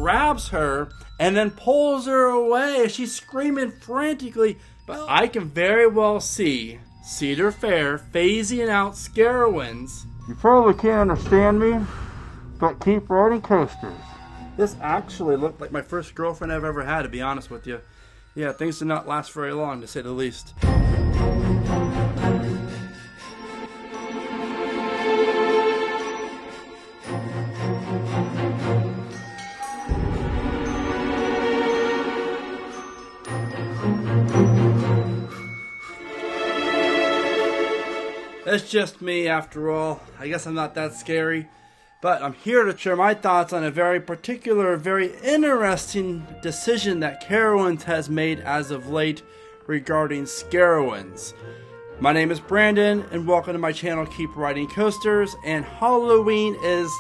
grabs her and then pulls her away. She's screaming frantically, but I can very well see Cedar Fair phasing out Scarowinds. You probably can't understand me, but keep riding coasters. This actually looked like my first girlfriend I've ever had, to be honest with you. Yeah, things did not last very long, to say the least. It's just me after all. I guess I'm not that scary. But I'm here to share my thoughts on a very particular, very interesting decision that Carowinds has made as of late regarding Scarowinds. My name is Brandon, and welcome to my channel, Keep Riding Coasters. And Halloween is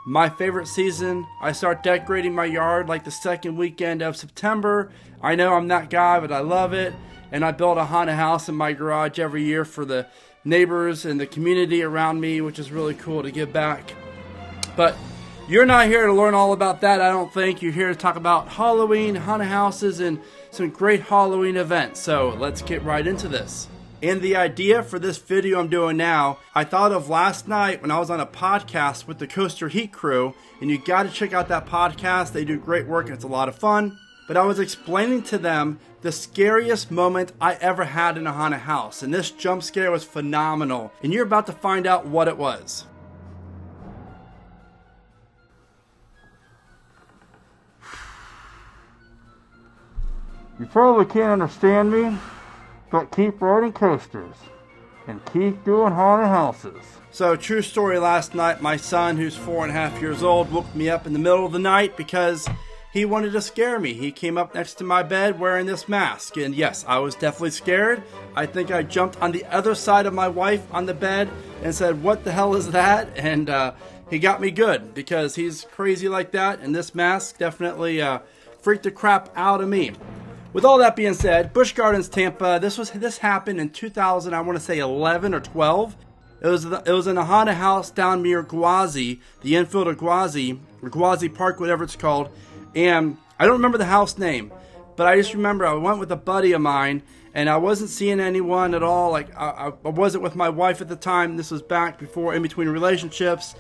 my favorite season. I start decorating my yard like the second weekend of September. I know I'm that guy, but I love it. And I build a haunted house in my garage every year for the neighbors and the community around me, which is really cool to give back. But you're not here to learn all about that, I don't think. You're here to talk about Halloween, haunted houses, and some great Halloween events. So let's get right into this. And the idea for this video I'm doing now, I thought of last night when I was on a podcast with the Coaster Heat crew. And you got to check out that podcast. They do great work and it's a lot of fun. But I was explaining to them the scariest moment I ever had in a haunted house. And this jump scare was phenomenal. And you're about to find out what it was. You probably can't understand me, but keep riding coasters and keep doing haunted houses. So, true story, last night my son, who's 4.5 years old, woke me up in the middle of the night because he wanted to scare me. He came up next to my bed wearing this mask. And yes, I was definitely scared. I think I jumped on the other side of my wife on the bed and said, "What the hell is that?" And he got me good because he's crazy like that. And this mask definitely freaked the crap out of me. With all that being said, Busch Gardens, Tampa, this happened in 2000, I want to say 11 or 12. It was in a haunted house down near Gwazi, the infield of Gwazi, or Gwazi Park, whatever it's called. And I don't remember the house name, but I just remember I went with a buddy of mine, and I wasn't seeing anyone at all. Like I wasn't with my wife at the time. This was back before, in between relationships.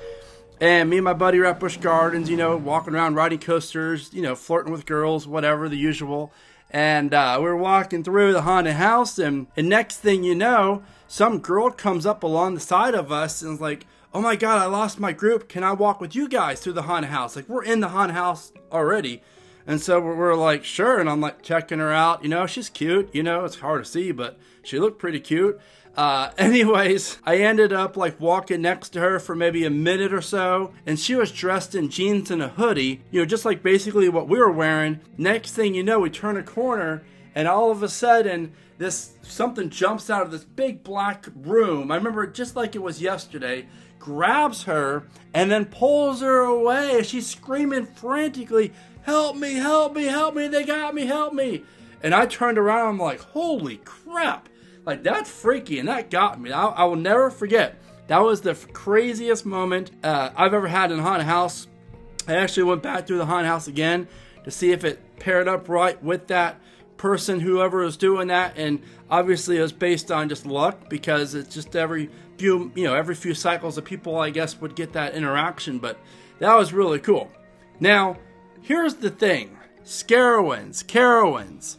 And me and my buddy were at Busch Gardens, walking around, riding coasters, flirting with girls, whatever, the usual. And we were walking through the haunted house, and next thing you know, some girl comes up along the side of us and is like, "Oh my God, I lost my group. Can I walk with you guys through the haunted house?" Like, we're in the haunted house already. And so we're like, sure. And I'm like checking her out. She's cute. It's hard to see, but she looked pretty cute. Anyways, I ended up like walking next to her for maybe a minute or so, and she was dressed in jeans and a hoodie, just like basically what we were wearing. Next thing you know, we turn a corner, and all of a sudden, something jumps out of this big black room. I remember it just like it was yesterday, grabs her, and then pulls her away. She's screaming frantically, "Help me, help me, help me, they got me, help me." And I turned around, I'm like, holy crap. Like, that's freaky, and that got me. I will never forget. That was the craziest moment I've ever had in a haunted house. I actually went back through the haunted house again to see if it paired up right with that person, whoever was doing that. And obviously it was based on just luck, because it's just every few cycles of people, I guess, would get that interaction. But that was really cool. Now, here's the thing. Carowinds.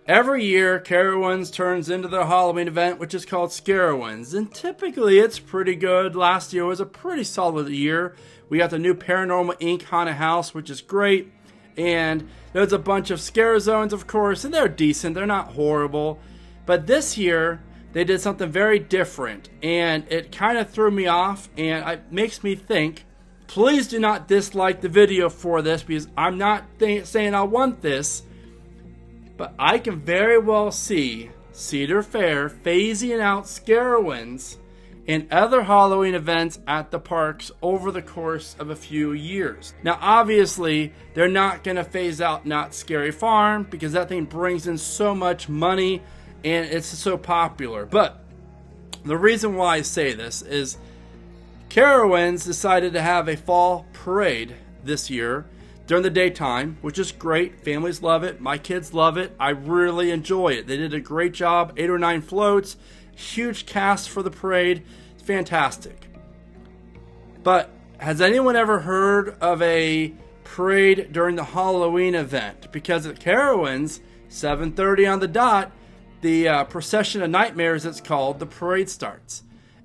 Every year, Carowinds turns into their Halloween event, which is called Scarowinds. And typically, it's pretty good. Last year was a pretty solid year. We got the new Paranormal Inc. haunted house, which is great. And there's a bunch of scare zones, of course, and they're decent. They're not horrible. But this year, they did something very different. And it kind of threw me off, and it makes me think. Please do not dislike the video for this, because I'm not saying I want this. But I can very well see Cedar Fair phasing out Scarowinds and other Halloween events at the parks over the course of a few years. Now, obviously, they're not going to phase out Not Scary Farm, because that thing brings in so much money and it's so popular. But the reason why I say this is Carowinds decided to have a fall parade this year during the daytime, which is great. Families love it. My kids love it. I really enjoy it. They did a great job. 8 or 9 floats, huge cast for the parade. It's fantastic. But has anyone ever heard of a parade during the Halloween event? Because at Carowinds, 7:30 on the dot, the Procession of Nightmares, it's called, the parade starts.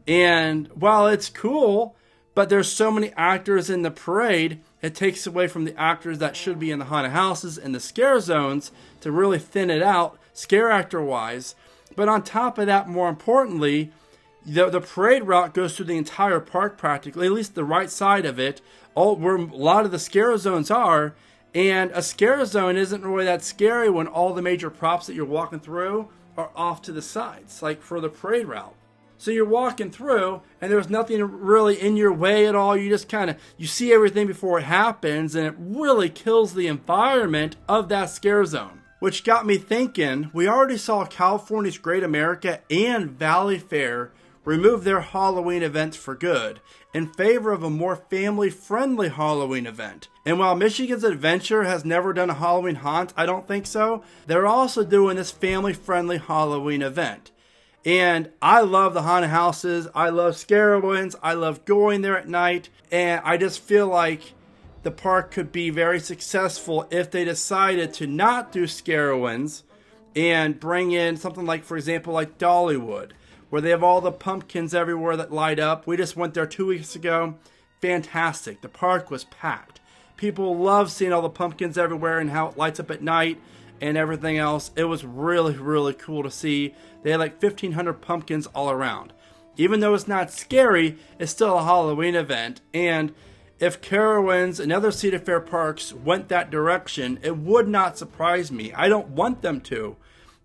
And while it's cool, but there's so many actors in the parade, it takes away from the actors that should be in the haunted houses and the scare zones to really thin it out, scare actor wise. But on top of that, more importantly, the parade route goes through the entire park practically, at least the right side of it, where a lot of the scare zones are. And a scare zone isn't really that scary when all the major props that you're walking through are off to the sides, like for the parade route. So you're walking through and there's nothing really in your way at all. You just you see everything before it happens, and it really kills the environment of that scare zone. Which got me thinking, we already saw California's Great America and Valley Fair remove their Halloween events for good in favor of a more family-friendly Halloween event. And while Michigan's Adventure has never done a Halloween haunt, I don't think so, they're also doing this family-friendly Halloween event. And I love the haunted houses, I love Scarowinds, I love going there at night, and I just feel like the park could be very successful if they decided to not do Scarowinds and bring in something like, for example, like Dollywood, where they have all the pumpkins everywhere that light up. We just went there 2 weeks ago. Fantastic. The park was packed. People love seeing all the pumpkins everywhere and how it lights up at night and everything else. It was really, really cool to see. They had like 1,500 pumpkins all around. Even though it's not scary, it's still a Halloween event. And if Carowinds and other Cedar Fair parks went that direction, it would not surprise me. I don't want them to,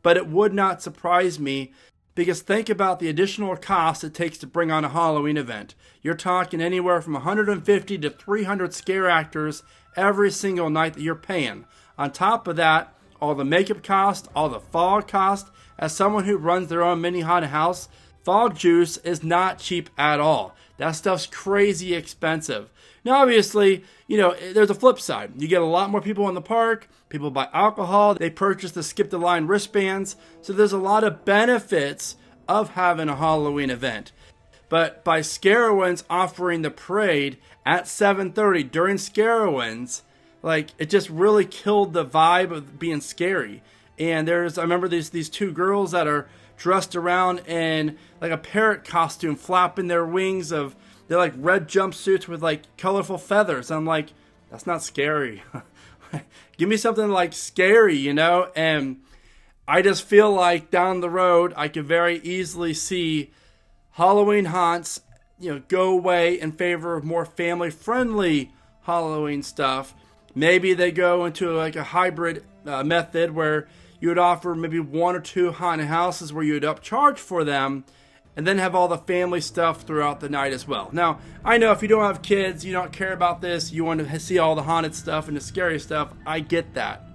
but it would not surprise me. Because think about the additional cost it takes to bring on a Halloween event. You're talking anywhere from 150 to 300 scare actors every single night that you're paying. On top of that, all the makeup cost, all the fog cost. As someone who runs their own mini haunted house, fog juice is not cheap at all. That stuff's crazy expensive. Now, obviously, there's a flip side. You get a lot more people in the park. People buy alcohol. They purchase the skip the line wristbands. So there's a lot of benefits of having a Halloween event. But by Scarowinds offering the parade at 7:30 during Scarowinds, it just really killed the vibe of being scary. And I remember these 2 girls that are dressed around in like a parrot costume, flapping their wings they're like red jumpsuits with like colorful feathers. I'm like, that's not scary. Give me something like scary, And I just feel like down the road, I could very easily see Halloween haunts, go away in favor of more family-friendly Halloween stuff. Maybe they go into like a hybrid method where you would offer maybe 1 or 2 haunted houses where you would upcharge for them, and then have all the family stuff throughout the night as well. Now, I know if you don't have kids, you don't care about this, you want to see all the haunted stuff and the scary stuff, I get that.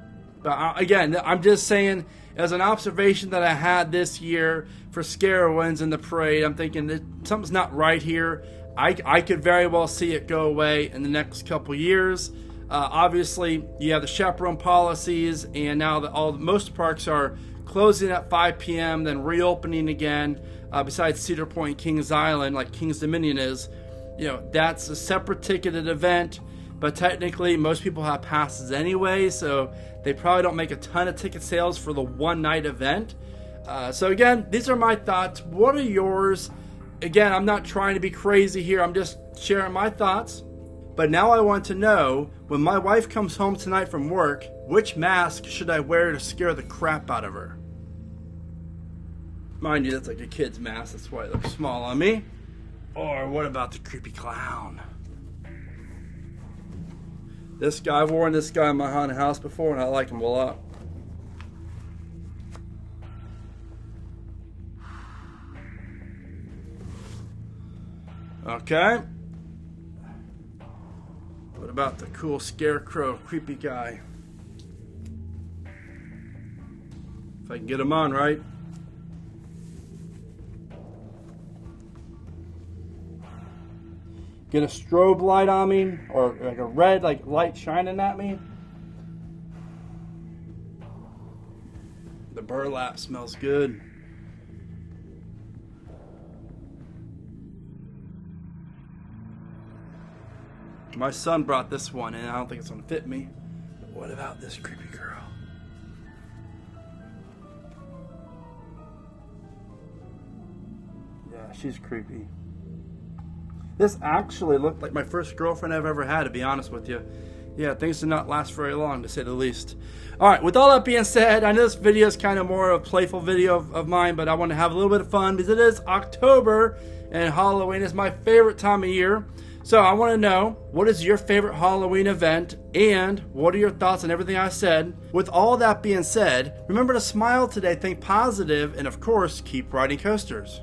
But again, I'm just saying, as an observation that I had this year for Scarowinds in the parade, I'm thinking that something's not right here. I could very well see it go away in the next couple years. Obviously, you have the chaperone policies, and now most parks are closing at 5 p.m., then reopening again. Besides Cedar Point, Kings Island, like Kings Dominion is, that's a separate ticketed event. But technically, most people have passes anyway, so they probably don't make a ton of ticket sales for the one-night event. So again, these are my thoughts. What are yours? Again, I'm not trying to be crazy here. I'm just sharing my thoughts. But now I want to know, when my wife comes home tonight from work, which mask should I wear to scare the crap out of her? Mind you, that's like a kid's mask. That's why it looks small on me. Or what about the creepy clown? I've worn this guy in my haunted house before, and I like him a lot. Okay. What about the cool scarecrow creepy guy? If I can get him on right. get a strobe light on me, or like a red like light shining at me. The burlap smells good. My son brought this one, and I don't think it's gonna fit me. But what about this creepy girl? Yeah, she's creepy. This actually looked like my first girlfriend I've ever had, to be honest with you. Yeah, things did not last very long, to say the least. Alright, with all that being said, I know this video is kind of more of a playful video of mine, but I want to have a little bit of fun because it is October, and Halloween is my favorite time of year. So I want to know, what is your favorite Halloween event, and what are your thoughts on everything I said? With all that being said, remember to smile today, think positive, and of course, keep riding coasters.